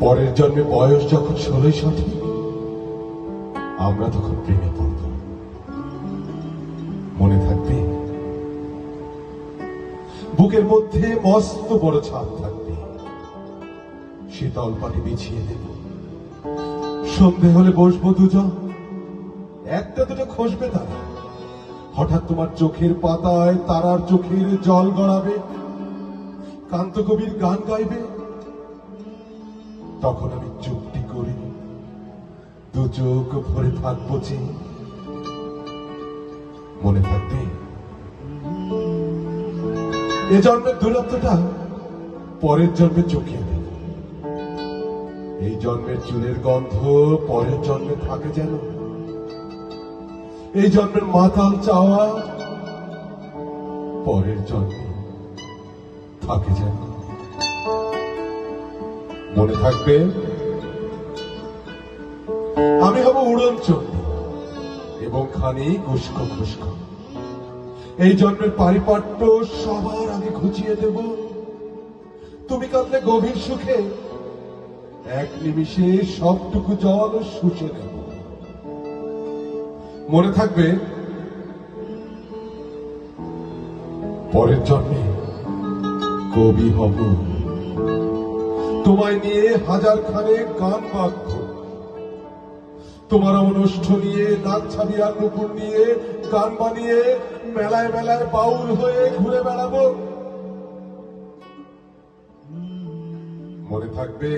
পরের জন্মে বয়স যখন 16 সঠিক, আমরা তখন প্রেমে পড়ব। মনে থাকবে? বুকের মধ্যে মস্ত বড় ছাদ থাকবে, শীতল পাটি বিছিয়ে দেব। সন্ধে হলে বসবো দুজন, একটা দুটো খসবে তারা। হঠাৎ তোমার চোখের পাতায় তারার চোখের জল গড়াবে, কান্ত কবির গান গাইবে। তখন আমি চুপটি করি, দু চোখ ভরে থাকবো চেয়ে। মনে থাকবে? এ জন্মের দূরত্বটা পরের জন্মে চোখে দেব। এই জন্মের চুলের গন্ধ পরের জন্মে থাকে যেন, এই জন্মের মাতাল চাওয়া পরের জন্মে থাকে যেন। মনে থাকবে? আমি হব উড়নচণ্ডী এবং খানিক উস্কো খুস্কো। এই জন্মের পারিপাট্য সবার আগে ঘুচিয়ে দেব। তুমি কাঁদলে গভীর সুখে এক নিমিষে সবটুকু জল শুষে নেব। মনে থাকবে? পরের জন্মে কবি হব, তোমায় নিয়ে হাজার খানে গান বাঁধব। তোমার অনুষ্ঠান নিয়ে, নাচ ছাবি আর নুপুর নিয়ে গান বানিয়ে মেলায় মেলায় বাউল হয়ে ঘুরে বেড়াবো। মনে থাকবে?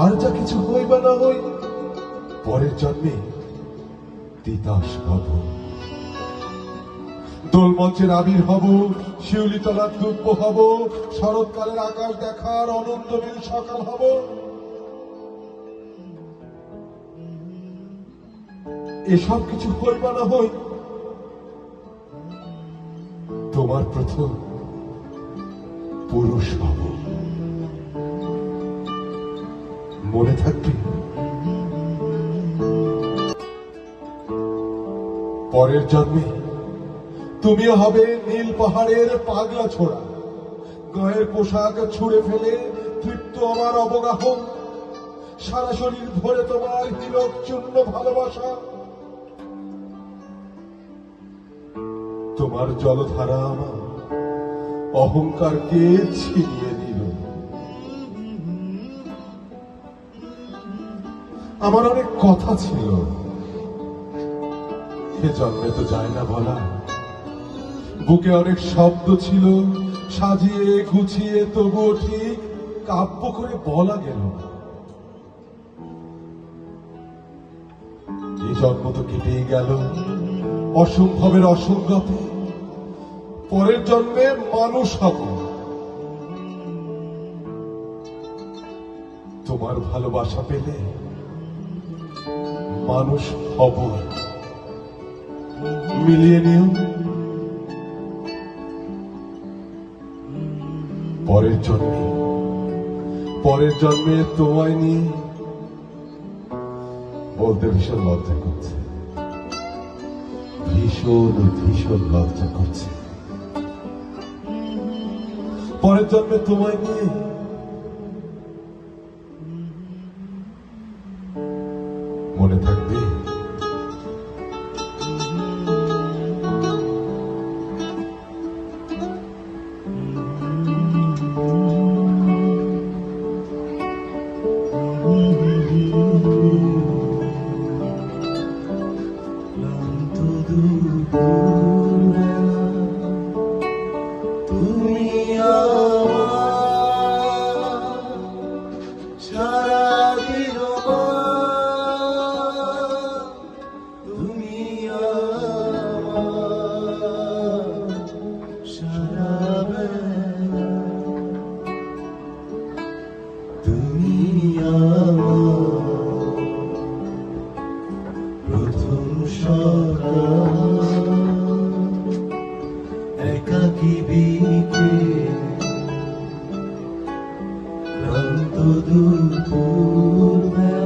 আর যা কিছু হই বা না হই, পরের জন্মে তিতাস হব। দোলমঞ্চের আবির হব, শিউলিতলার দুব্য হব, শরৎকালের আকাশ দেখার অনন্তনীল সকাল হব। এসব কিছু হই বা না হই, তোমার প্রথম পুরুষ হব। মনে থাকবে? পরের জন্মে তুমিও হবে নীল পাহাড়ের পাগলা ছোড়া, গায়ের পোশাক ছুঁড়ে ফেলে তৃপ্ত আমার অবগাহ। সারা শরীর ধরে তোমার হীরক চূর্ণ ভালোবাসা। তোমার জলধারা আমার অহংকারকে ছিনিয়ে দিল। আমার অনেক কথা ছিল, এ জন্মে তো যায় না বলা। বুকে অনেক শব্দ ছিল, সাজিয়ে গুছিয়ে তবুও ঠিক কাব্য করে বলা গেল না। এই জন্ম তো কেটেই গেল অসম্ভবের অসঙ্গতে। পরের জন্মে মানুষ হব, তোমার ভালোবাসা পেলে মানুষ হব। মিলিয়ে নিও। পরের জন্মে তোমায় নিয়ে বলতে ভীষণ লজ্জা করছে, ভীষণ লজ্জা করছে। পরের জন্মে তোমায় নিয়ে মনে থাকবে? তুমি আমার সারা দিও, তুমি আমার সারা বেলা, তুমি আমার প্রথম সকাল। একাকী বিকেল, ক্লান্ত দুপুর বেলা।